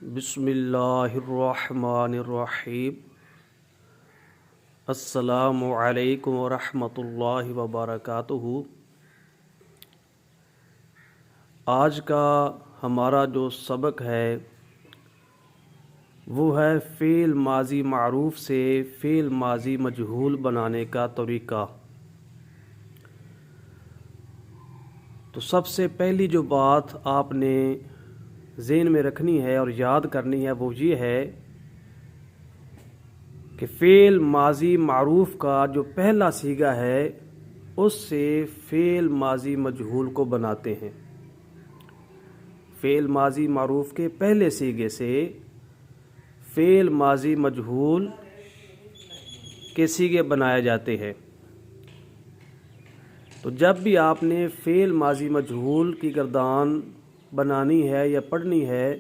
بسم اللہ الرحمن الرحیم۔ السلام علیکم ورحمۃ اللہ وبرکاتہ۔ آج کا ہمارا جو سبق ہے وہ ہے فعل ماضی معروف سے فعل ماضی مجہول بنانے کا طریقہ۔ تو سب سے پہلی جو بات آپ نے ذہن میں رکھنی ہے اور یاد کرنی ہے وہ یہ ہے کہ فعل ماضی معروف کا جو پہلا صیغہ ہے اس سے فعل ماضی مجہول کو بناتے ہیں۔ فعل ماضی معروف کے پہلے صیغے سے فعل ماضی مجہول کے صیغے بنائے جاتے ہیں۔ تو جب بھی آپ نے فعل ماضی مجہول کی گردان بنانی ہے یا پڑھنی ہے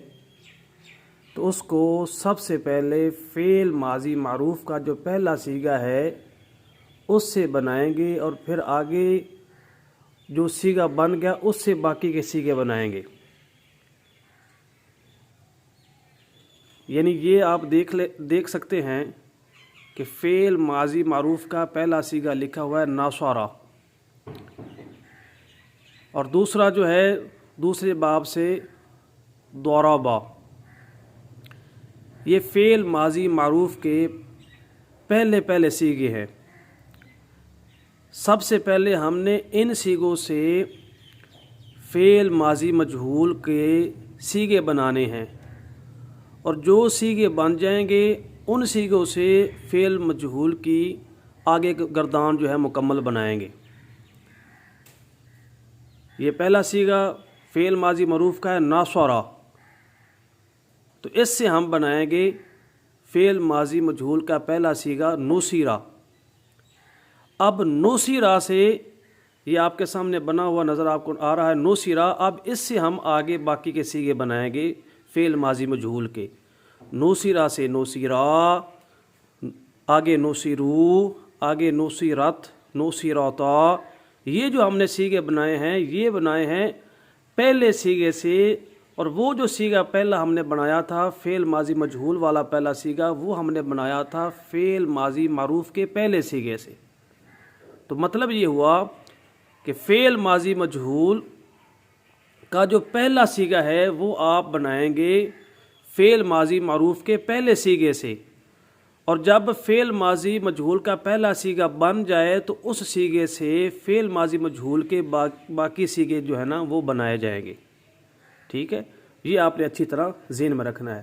تو اس کو سب سے پہلے فعل ماضی معروف کا جو پہلا صیغہ ہے اس سے بنائیں گے، اور پھر آگے جو صیغہ بن گیا اس سے باقی کے صیغے بنائیں گے۔ یعنی یہ آپ دیکھ سکتے ہیں کہ فعل ماضی معروف کا پہلا صیغہ لکھا ہوا ہے ناصرہ، اور دوسرا جو ہے دوسرے باب سے ضربا۔ یہ فعل ماضی معروف کے پہلے صیغے ہیں۔ سب سے پہلے ہم نے ان صیغوں سے فعل ماضی مجہول کے صیغے بنانے ہیں، اور جو صیغے بن جائیں گے ان صیغوں سے فعل مجہول کی آگے گردان جو ہے مکمل بنائیں گے۔ یہ پہلا صیغہ فعل ماضی معروف کا ہے ناصرہ، تو اس سے ہم بنائیں گے فعل ماضی مجہول کا پہلا صیغہ نصرہ۔ اب نصرہ سے یہ آپ کے سامنے بنا ہوا نظر آپ کو آ رہا ہے نصرہ۔ اب اس سے ہم آگے باقی کے صیغے بنائیں گے فعل ماضی مجہول کے۔ نصرہ سے نصرہ، آگے نصرو، آگے نصرت، نصرتا۔ یہ جو ہم نے صیغے بنائے ہیں یہ بنائے ہیں پہلے صیغے سے، اور وہ جو صیغہ پہلا ہم نے بنایا تھا فعل ماضی مجہول والا پہلا صیغہ وہ ہم نے بنایا تھا فعل ماضی معروف کے پہلے صیغے سے۔ تو مطلب یہ ہوا کہ فعل ماضی مجہول کا جو پہلا صیغہ ہے وہ آپ بنائیں گے فعل ماضی معروف کے پہلے صیغے سے، اور جب فعل ماضی مجہول کا پہلا صیغہ بن جائے تو اس صیغے سے فعل ماضی مجہول کے باقی صیغے جو ہے نا وہ بنائے جائیں گے۔ ٹھیک ہے، یہ آپ نے اچھی طرح ذہن میں رکھنا ہے۔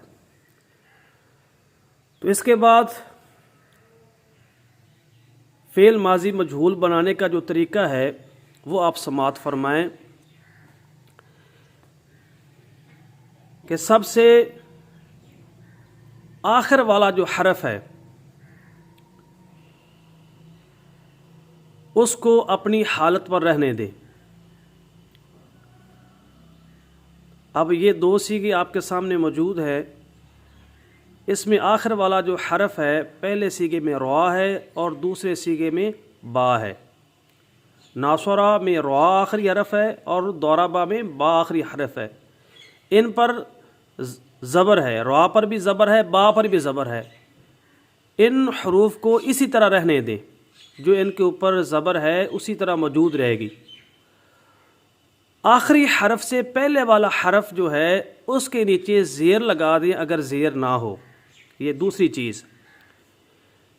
تو اس کے بعد فعل ماضی مجہول بنانے کا جو طریقہ ہے وہ آپ سماعت فرمائیں کہ سب سے آخر والا جو حرف ہے اس کو اپنی حالت پر رہنے دیں۔ اب یہ دو صیغے آپ کے سامنے موجود ہے، اس میں آخر والا جو حرف ہے پہلے صیغے میں را ہے اور دوسرے صیغے میں با ہے۔ ناصرہ میں را آخری حرف ہے اور ضربا میں با آخری حرف ہے۔ ان پر زبر ہے، را پر بھی زبر ہے، با پر بھی زبر ہے۔ ان حروف کو اسی طرح رہنے دیں، جو ان کے اوپر زبر ہے اسی طرح موجود رہے گی۔ آخری حرف سے پہلے والا حرف جو ہے اس کے نیچے زیر لگا دیں اگر زیر نہ ہو۔ یہ دوسری چیز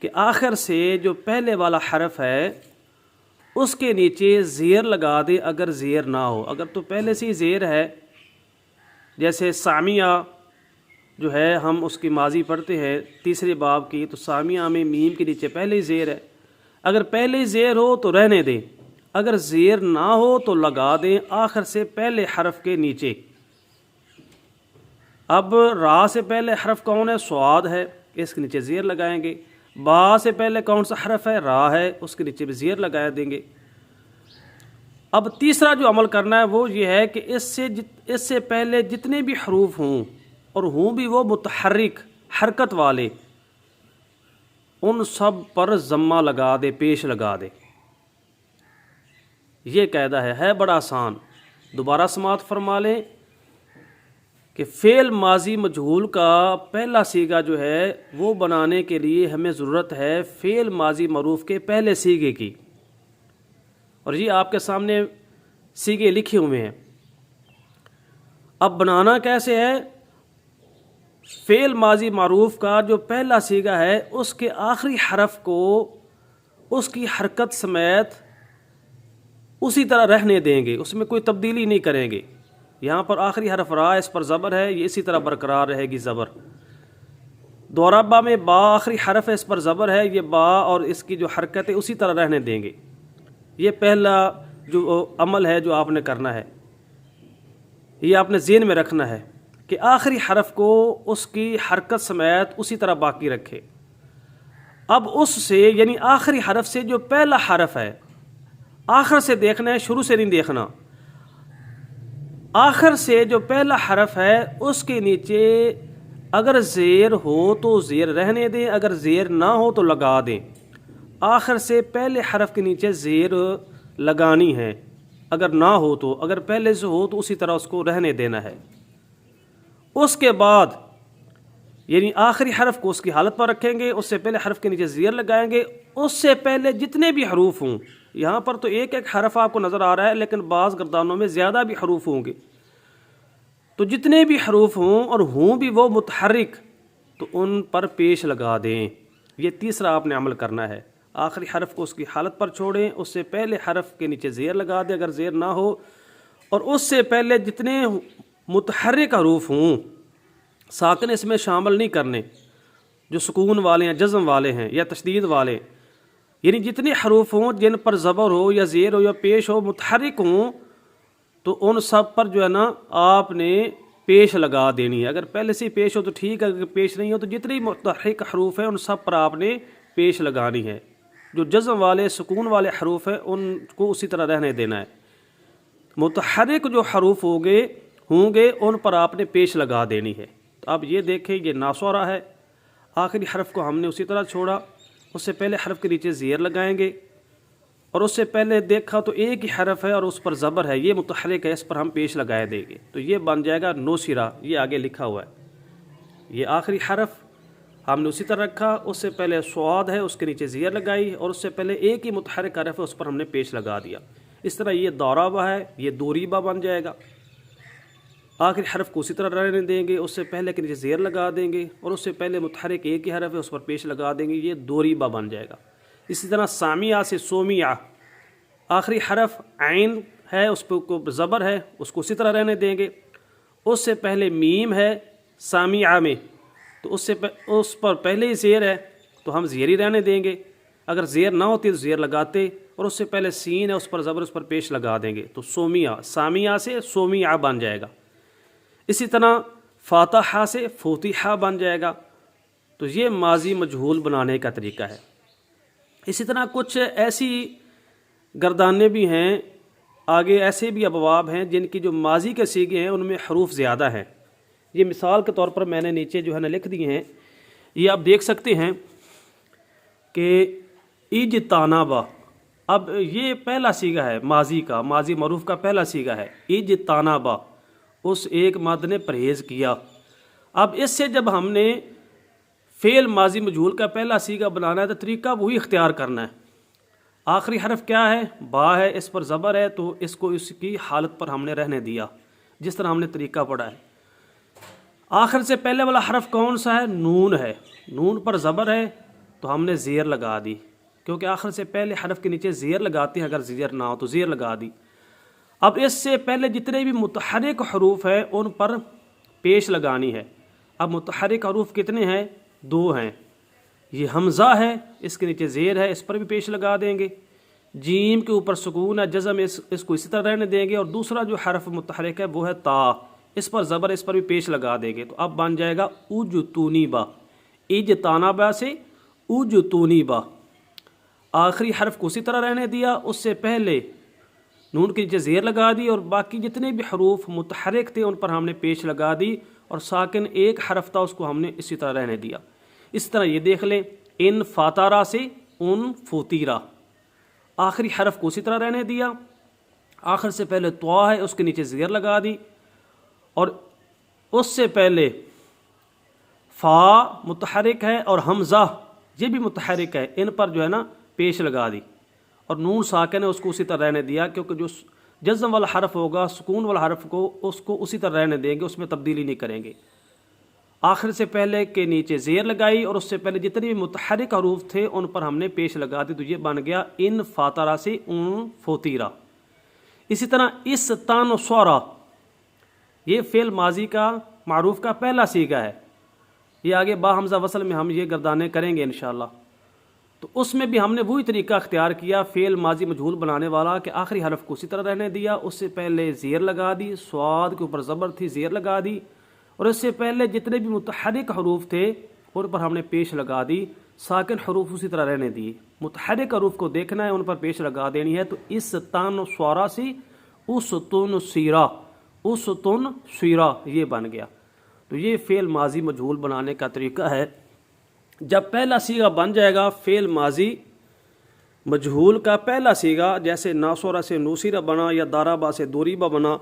کہ آخر سے جو پہلے والا حرف ہے اس کے نیچے زیر لگا دیں اگر زیر نہ ہو۔ اگر تو پہلے سے ہی زیر ہے، جیسے سامیہ جو ہے ہم اس کی ماضی پڑھتے ہیں تیسرے باب کی، تو سامیہ میں میم کے نیچے پہلے ہی زیر ہے۔ اگر پہلے ہی زیر ہو تو رہنے دیں، اگر زیر نہ ہو تو لگا دیں آخر سے پہلے حرف کے نیچے۔ اب را سے پہلے حرف کون ہے؟ صاد ہے، اس کے نیچے زیر لگائیں گے۔ با سے پہلے کون سا حرف ہے؟ را ہے، اس کے نیچے بھی زیر لگا دیں گے۔ اب تیسرا جو عمل کرنا ہے وہ یہ ہے کہ اس سے پہلے جتنے بھی حروف ہوں، اور ہوں بھی وہ متحرک حرکت والے، ان سب پر ضمہ لگا دے، پیش لگا دے۔ یہ قاعدہ ہے بڑا آسان۔ دوبارہ سماعت فرما لیں کہ فعل ماضی مجہول کا پہلا صیغہ جو ہے وہ بنانے کے لیے ہمیں ضرورت ہے فعل ماضی معروف کے پہلے صیغے کی، اور یہ آپ کے سامنے صیغے لکھے ہوئے ہیں۔ اب بنانا کیسے ہے؟ فعل ماضی معروف کا جو پہلا صیغہ ہے اس کے آخری حرف کو اس کی حرکت سمیت اسی طرح رہنے دیں گے، اس میں کوئی تبدیلی نہیں کریں گے۔ یہاں پر آخری حرف را، اس پر زبر ہے، یہ اسی طرح برقرار رہے گی زبر۔ دورابا میں با آخری حرف ہے، اس پر زبر ہے، یہ با اور اس کی جو حرکت ہے اسی طرح رہنے دیں گے۔ یہ پہلا جو عمل ہے جو آپ نے کرنا ہے، یہ آپ نے ذہن میں رکھنا ہے کہ آخری حرف کو اس کی حرکت سمیت اسی طرح باقی رکھے۔ اب اس سے یعنی آخری حرف سے جو پہلا حرف ہے آخر سے دیکھنا ہے، شروع سے نہیں دیکھنا۔ آخر سے جو پہلا حرف ہے اس کے نیچے اگر زیر ہو تو زیر رہنے دیں، اگر زیر نہ ہو تو لگا دیں۔ آخر سے پہلے حرف کے نیچے زیر لگانی ہے، اگر نہ ہو تو، اگر پہلے سے ہو تو اسی طرح اس کو رہنے دینا ہے۔ اس کے بعد یعنی آخری حرف کو اس کی حالت پر رکھیں گے، اس سے پہلے حرف کے نیچے زیر لگائیں گے۔ اس سے پہلے جتنے بھی حروف ہوں، یہاں پر تو ایک ایک حرف آپ کو نظر آ رہا ہے لیکن بعض گردانوں میں زیادہ بھی حروف ہوں گے، تو جتنے بھی حروف ہوں اور ہوں بھی وہ متحرک تو ان پر پیش لگا دیں۔ یہ تیسرا آپ نے عمل کرنا ہے۔ آخری حرف کو اس کی حالت پر چھوڑیں، اس سے پہلے حرف کے نیچے زیر لگا دیں اگر زیر نہ ہو، اور اس سے پہلے جتنے متحرک حروف ہوں ساکن اس میں شامل نہیں کرنے، جو سکون والے ہیں، جزم والے ہیں یا تشدید والے، یعنی جتنے حروف ہوں جن پر زبر ہو یا زیر ہو یا پیش ہو، متحرک ہوں، تو ان سب پر جو ہے نا آپ نے پیش لگا دینی ہے۔ اگر پہلے سے پیش ہو تو ٹھیک ہے، اگر پیش نہیں ہو تو جتنے متحرک حروف ہیں ان سب پر آپ نے پیش لگانی ہے۔ جو جزم والے سکون والے حروف ہیں ان کو اسی طرح رہنے دینا ہے۔ متحرک جو حروف ہوں گے ان پر آپ نے پیش لگا دینی ہے۔ تو اب یہ دیکھیں، یہ ناسورا ہے، آخری حرف کو ہم نے اسی طرح چھوڑا، اس سے پہلے حرف کے نیچے زیر لگائیں گے، اور اس سے پہلے دیکھا تو ایک ہی حرف ہے اور اس پر زبر ہے، یہ متحرک ہے، اس پر ہم پیش لگائے دیں گے، تو یہ بن جائے گا نوسرا۔ یہ آگے لکھا ہوا ہے، یہ آخری حرف ہم نے اسی طرح رکھا، اس سے پہلے سواد ہے، اس کے نیچے زیر لگائی، اور اس سے پہلے ایک ہی متحرک حرف ہے، اس پر ہم نے پیش لگا دیا۔ اس طرح یہ دورابا ہے، یہ دوریبا بن جائے گا۔ آخری حرف کو اسی طرح رہنے دیں گے، اس سے پہلے کے نیچے زیر لگا دیں گے، اور اس سے پہلے متحرک ایک ہی حرف ہے، اس پر پیش لگا دیں گے، یہ دوریبا بن جائے گا۔ اسی طرح سامیہ سے سومیہ، آخری حرف عین ہے، اس پہ زبر ہے، اس کو اسی طرح رہنے دیں گے۔ اس سے پہلے میم ہے سامیہ میں، تو اس پر پہلے ہی زیر ہے تو ہم زیر ہی رہنے دیں گے، اگر زیر نہ ہوتی تو زیر لگاتے، اور اس سے پہلے سین ہے، اس پر زبر، اس پر پیش لگا دیں گے، تو سومیہ، سامیہ سے سومیہ بن جائے گا۔ اسی طرح فاتحہ سے فوتحہ بن جائے گا۔ تو یہ ماضی مجہول بنانے کا طریقہ ہے۔ اسی طرح کچھ ایسی گردانے بھی ہیں، آگے ایسے بھی ابواب ہیں جن کی جو ماضی کے صیغے ہیں ان میں حروف زیادہ ہیں۔ یہ مثال کے طور پر میں نے نیچے جو ہے نا لکھ دیے ہیں، یہ آپ دیکھ سکتے ہیں کہ اجتنابا، اب یہ پہلا صیغہ ہے ماضی کا، ماضی معروف کا پہلا صیغہ ہے اجتنابا، اس ایک مرد نے پرہیز کیا۔ اب اس سے جب ہم نے فعل ماضی مجہول کا پہلا صیغہ بنانا ہے تو طریقہ وہی اختیار کرنا ہے۔ آخری حرف کیا ہے؟ با ہے، اس پر زبر ہے، تو اس کو اس کی حالت پر ہم نے رہنے دیا جس طرح ہم نے طریقہ پڑھا ہے۔ آخر سے پہلے والا حرف کون سا ہے؟ نون ہے، نون پر زبر ہے تو ہم نے زیر لگا دی، کیونکہ آخر سے پہلے حرف کے نیچے زیر لگاتے ہیں، اگر زیر نہ ہو تو زیر لگا دی۔ اب اس سے پہلے جتنے بھی متحرک حروف ہیں ان پر پیش لگانی ہے۔ اب متحرک حروف کتنے ہیں؟ 2 ہیں۔ یہ حمزہ ہے، اس کے نیچے زیر ہے، اس پر بھی پیش لگا دیں گے۔ جیم کے اوپر سکون ہے، جزم، اس کو اسی طرح رہنے دیں گے، اور دوسرا جو حرف متحرک ہے وہ ہے تا، اس پر زبر، اس پر بھی پیش لگا دیں گے، تو اب بن جائے گا اجتنبا۔ اجتنبا سے اجتنبا، آخری حرف کو اسی طرح رہنے دیا، اس سے پہلے نون کے نیچے زیر لگا دی، اور باقی جتنے بھی حروف متحرک تھے ان پر ہم نے پیش لگا دی، اور ساکن ایک حرف تھا اس کو ہم نے اسی طرح رہنے دیا۔ اس طرح یہ دیکھ لیں، ان فاتارا سے ان فوتیرا، آخری حرف کو اسی طرح رہنے دیا، آخر سے پہلے طوا ہے، اس کے نیچے زیر لگا دی، اور اس سے پہلے فا متحرک ہے اور حمزہ یہ بھی متحرک ہے، ان پر جو ہے نا پیش لگا دی، اور نون ساکن ہے اس کو اسی طرح رہنے دیا، کیونکہ جو جزم والا حرف ہوگا سکون والا حرف کو اس کو اسی طرح رہنے دیں گے، اس میں تبدیلی نہیں کریں گے۔ آخر سے پہلے کے نیچے زیر لگائی، اور اس سے پہلے جتنے بھی متحرک حروف تھے ان پر ہم نے پیش لگا دی، تو یہ بن گیا ان فاترہ سے اون فوتیرا۔ اسی طرح اس تن سورا، یہ فعل ماضی کا معروف کا پہلا صیغہ ہے، یہ آگے با حمزہ وصل میں ہم یہ گردانے کریں گے انشاءاللہ۔ تو اس میں بھی ہم نے وہی طریقہ اختیار کیا فعل ماضی مجہول بنانے والا کہ آخری حرف کو اسی طرح رہنے دیا، اس سے پہلے زیر لگا دی، سواد کے اوپر زبر تھی زیر لگا دی، اور اس سے پہلے جتنے بھی متحرک حروف تھے ان پر ہم نے پیش لگا دی، ساکن حروف اسی طرح رہنے دیے، متحرک حروف کو دیکھنا ہے ان پر پیش لگا دینی ہے۔ تو اس تن سوارا سی اس تن سیرا، اس تن سیرا یہ بن گیا۔ تو یہ فعل ماضی مجہول بنانے کا طریقہ ہے۔ جب پہلا صیغہ بن جائے گا فعل ماضی مجہول کا پہلا صیغہ، جیسے ناصورہ سے نوسیرہ بنا، یا دارابا سے دوریبا بنا،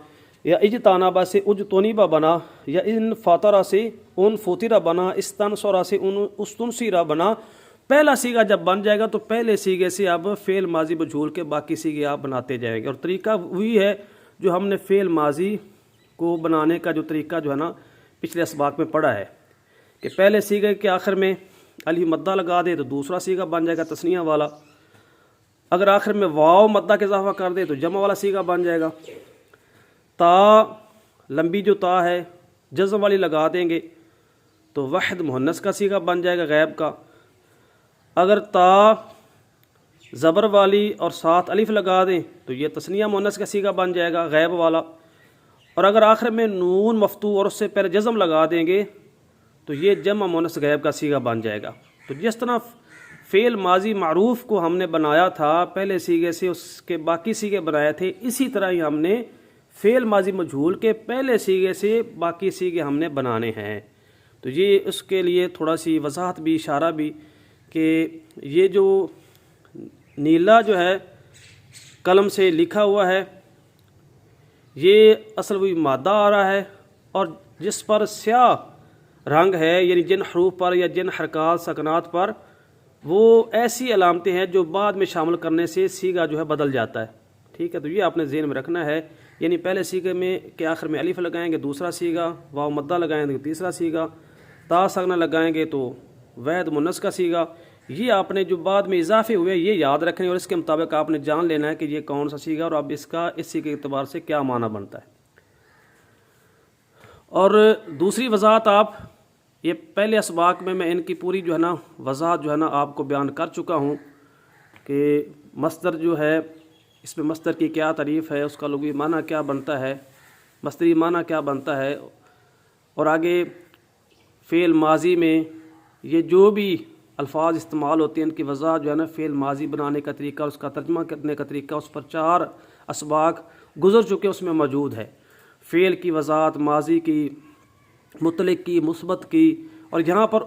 یا اجتانابا سے اجتونیبا بنا، یا ان فاترہ سے ان فوتیرہ بنا، استنصرہ سے ان استنصیرہ بنا، پہلا صیغہ جب بن جائے گا تو پہلے صیغے سے اب فعل ماضی مجہول کے باقی صیغے آپ بناتے جائیں گے۔ اور طریقہ وہی ہے جو ہم نے فعل ماضی کو بنانے کا جو طریقہ جو ہے نا پچھلے اسباق میں پڑھا ہے، کہ پہلے صیغے کے آخر میں الف مدہ لگا دے تو دوسرا صیغہ بن جائے گا تثنیہ والا، اگر آخر میں واو مدہ کے اضافہ کر دے تو جمع والا صیغہ بن جائے گا، تا لمبی جو تا ہے جزم والی لگا دیں گے تو وحد مؤنث کا صیغہ بن جائے گا غیب کا، اگر تا زبر والی اور ساتھ الف لگا دیں تو یہ تثنیہ مؤنث کا صیغہ بن جائے گا غیب والا، اور اگر آخر میں نون مفتوح اور اس سے پہلے جزم لگا دیں گے تو یہ جمع مؤنث غیب کا صیغہ بن جائے گا۔ تو جس طرح فعل ماضی معروف کو ہم نے بنایا تھا پہلے صیغے سے اس کے باقی صیغے بنائے تھے، اسی طرح ہی ہم نے فعل ماضی مجہول کے پہلے صیغے سے باقی صیغے ہم نے بنانے ہیں۔ تو یہ اس کے لیے تھوڑا سی وضاحت بھی، اشارہ بھی، کہ یہ جو نیلا جو ہے قلم سے لکھا ہوا ہے یہ اصل وہی مادہ آ رہا ہے، اور جس پر سیاہ رنگ ہے یعنی جن حروف پر یا جن حرکات سکنات پر وہ ایسی علامتیں ہیں جو بعد میں شامل کرنے سے صیغہ جو ہے بدل جاتا ہے، ٹھیک ہے۔ تو یہ آپ نے ذہن میں رکھنا ہے، یعنی پہلے صیغے میں کے آخر میں الف لگائیں گے دوسرا صیغہ، واو مدہ لگائیں گے تیسرا صیغہ، تا سکنہ لگائیں گے تو وحد مؤنث کا صیغہ، یہ آپ نے جو بعد میں اضافے ہوئے یہ یاد رکھنے، اور اس کے مطابق آپ نے جان لینا ہے کہ یہ کون سا صیغہ اور اب اس کا اس صیغے کے اعتبار سے کیا معنی بنتا ہے۔ اور دوسری وضاحت آپ یہ پہلے اسباق میں ان کی پوری جو ہے نا وضاحت جو ہے نا آپ کو بیان کر چکا ہوں کہ مصدر جو ہے اس میں مصدر کی کیا تعریف ہے، اس کا لغوی معنی کیا بنتا ہے، مصدری معنی کیا بنتا ہے، اور آگے فعل ماضی میں یہ جو بھی الفاظ استعمال ہوتے ہیں ان کی وضاحت جو ہے نا فعل ماضی بنانے کا طریقہ، اس کا ترجمہ کرنے کا طریقہ، اس پر 4 اسباق گزر چکے اس میں موجود ہے، فعل کی وضاحت، ماضی کی، مطلق کی، مثبت کی، اور یہاں پر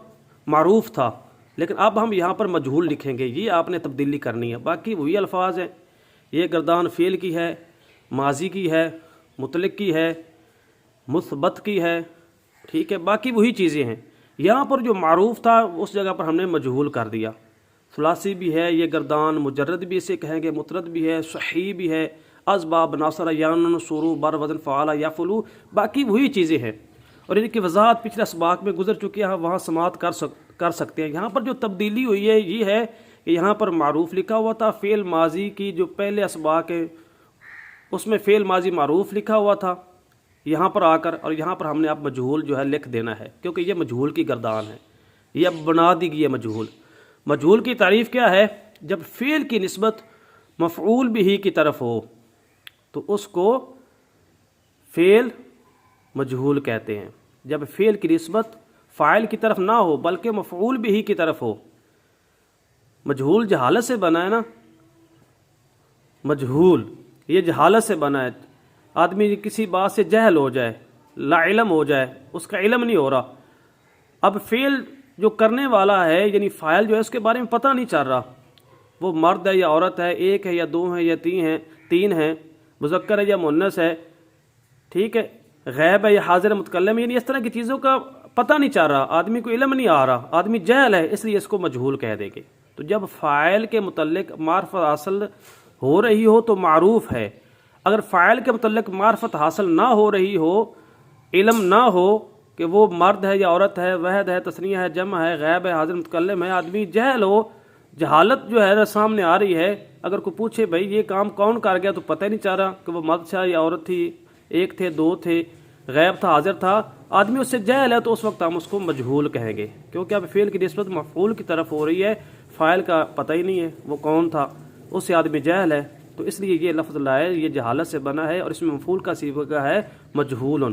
معروف تھا لیکن اب ہم یہاں پر مجہول لکھیں گے، یہ آپ نے تبدیلی کرنی ہے، باقی وہی الفاظ ہیں، یہ گردان فعل کی ہے، ماضی کی ہے، مطلق کی ہے، مثبت کی ہے، ٹھیک ہے، باقی وہی چیزیں ہیں۔ یہاں پر جو معروف تھا اس جگہ پر ہم نے مجہول کر دیا، ثلاثی بھی ہے یہ گردان، مجرد بھی اسے کہیں گے، مطرد بھی ہے، صحیح بھی ہے، اسباب ناصرہ یانن سورو بر وزن فعلا یفعلو، باقی وہی چیزیں ہیں، اور ان کی وضاحت پچھلے اسباق میں گزر چکی ہے، وہاں سماعت کر سکتے ہیں۔ یہاں پر جو تبدیلی ہوئی ہے یہ ہے کہ یہاں پر معروف لکھا ہوا تھا، فعل ماضی کی جو پہلے اسباق ہے اس میں فعل ماضی معروف لکھا ہوا تھا یہاں پر آ کر، اور یہاں پر ہم نے اب مجہول جو ہے لکھ دینا ہے کیونکہ یہ مجہول کی گردان ہے، یہ اب بنا دی گئی ہے مجہول۔ مجہول کی تعریف کیا ہے؟ جب فعل کی نسبت مفعول بھی کی طرف ہو تو اس کو فعل مجہول کہتے ہیں، جب فعل کی نسبت فاعل کی طرف نہ ہو بلکہ مفعول بھی کی طرف ہو۔ مجہول جہالت سے بنا ہے نا، مجہول یہ جہالت سے بنا ہے، آدمی کسی بات سے جہل ہو جائے، لا علم ہو جائے، اس کا علم نہیں ہو رہا، اب فعل جو کرنے والا ہے یعنی فاعل جو ہے اس کے بارے میں پتہ نہیں چل رہا، وہ مرد ہے یا عورت ہے، ایک ہے یا دو ہیں یا تین ہیں، مذکر ہے یا مؤنث ہے، ٹھیک ہے، غیب ہے یا حاضر متکلم، یعنی اس طرح کی چیزوں کا پتہ نہیں چل رہا، آدمی کو علم نہیں آ رہا، آدمی جہل ہے، اس لیے اس کو مجہول کہہ دیں گے۔ تو جب فاعل کے متعلق معرفت حاصل ہو رہی ہو تو معروف ہے، اگر فاعل کے متعلق معرفت حاصل نہ ہو رہی ہو، علم نہ ہو کہ وہ مرد ہے یا عورت ہے، وحد ہے، تثنیہ ہے، جمع ہے، غیب ہے، حاضر متکلم ہے، آدمی جہل ہو، جہالت جو ہے سامنے آ رہی ہے، اگر کوئی پوچھے بھائی یہ کام کون کر گیا تو پتہ ہی نہیں چل رہا کہ وہ مرد تھا یا عورت تھی، ایک تھے، دو تھے، غیب تھا، حاضر تھا، آدمی اس سے جہل ہے، تو اس وقت ہم اس کو مجہول کہیں گے، کیونکہ اب فعل کی نسبت مفعول کی طرف ہو رہی ہے، فاعل کا پتہ ہی نہیں ہے وہ کون تھا، اس سے آدمی جہل ہے، تو اس لیے یہ لفظ لائے، یہ جہالت سے بنا ہے، اور اس میں مفعول کا صیغہ ہے مجہول،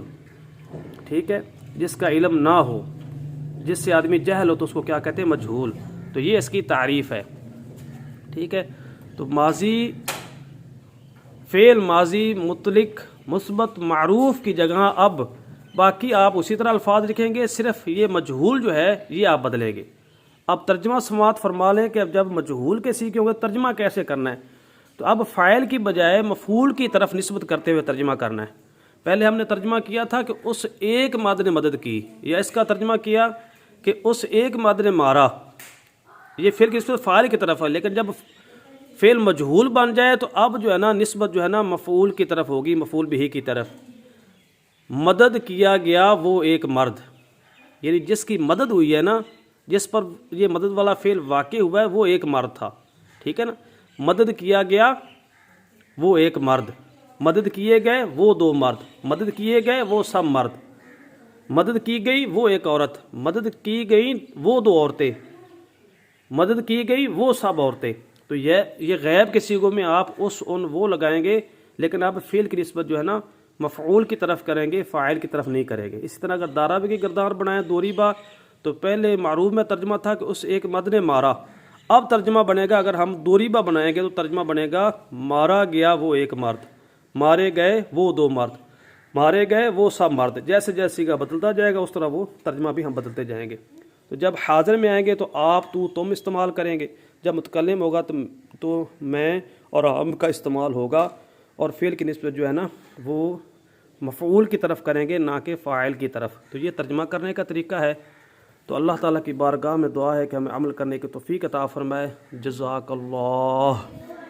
ٹھیک ہے، جس کا علم نہ ہو، جس سے آدمی جہل ہو تو اس کو کیا کہتے ہیں؟ مجہول۔ تو یہ اس کی تعریف ہے، ٹھیک ہے۔ تو ماضی، فعل ماضی مطلق مثبت معروف کی جگہ اب باقی آپ اسی طرح الفاظ لکھیں گے، صرف یہ مجہول جو ہے یہ آپ بدلیں گے۔ اب ترجمہ سماعت فرما لیں کہ اب جب مجہول کے سیکھیں گے ترجمہ کیسے کرنا ہے، تو اب فاعل کی بجائے مفعول کی طرف نسبت کرتے ہوئے ترجمہ کرنا ہے۔ پہلے ہم نے ترجمہ کیا تھا کہ اس ایک مرد نے مدد کی، یا اس کا ترجمہ کیا کہ اس ایک مرد نے مارا، یہ فعل کی نسبت فاعل کی طرف ہے، لیکن جب فعل مجہول بن جائے تو اب جو ہے نا نسبت جو ہے نا مفعول کی طرف ہوگی، مفعول بہ کی طرف۔ مدد کیا گیا وہ ایک مرد، یعنی جس کی مدد ہوئی ہے نا، جس پر یہ مدد والا فعل واقع ہوا ہے وہ ایک مرد تھا، ٹھیک ہے نا۔ مدد کیا گیا وہ ایک مرد، مدد کیے گئے وہ دو مرد، مدد کیے گئے وہ سب مرد، مدد کی گئی وہ ایک عورت، مدد کی گئی وہ دو عورتیں، مدد کی گئی وہ سب عورتیں۔ تو یہ غیب کے صیغوں میں آپ اس ان وہ لگائیں گے، لیکن آپ فعل کی نسبت جو ہے نا مفعول کی طرف کریں گے، فاعل کی طرف نہیں کریں گے۔ اسی طرح اگر دارابے کی گردان بنائیں دوریبا، تو پہلے معروف میں ترجمہ تھا کہ اس ایک مرد نے مارا، اب ترجمہ بنے گا، اگر ہم دوریبا بنائیں گے تو ترجمہ بنے گا مارا گیا وہ ایک مرد، مارے گئے وہ دو مرد، مارے گئے وہ سب مرد۔ جیسے جیسے کا بدلتا جائے گا اس طرح وہ ترجمہ بھی ہم بدلتے جائیں گے۔ تو جب حاضر میں آئیں گے تو آپ، تو، تم استعمال کریں گے، جب متکلم ہوگا تو میں اور ہم کا استعمال ہوگا، اور فعل کی نسبت جو ہے نا وہ مفعول کی طرف کریں گے، نہ کہ فاعل کی طرف۔ تو یہ ترجمہ کرنے کا طریقہ ہے۔ تو اللہ تعالیٰ کی بارگاہ میں دعا ہے کہ ہمیں عمل کرنے کی توفیق عطا فرمائے۔ جزاک اللہ۔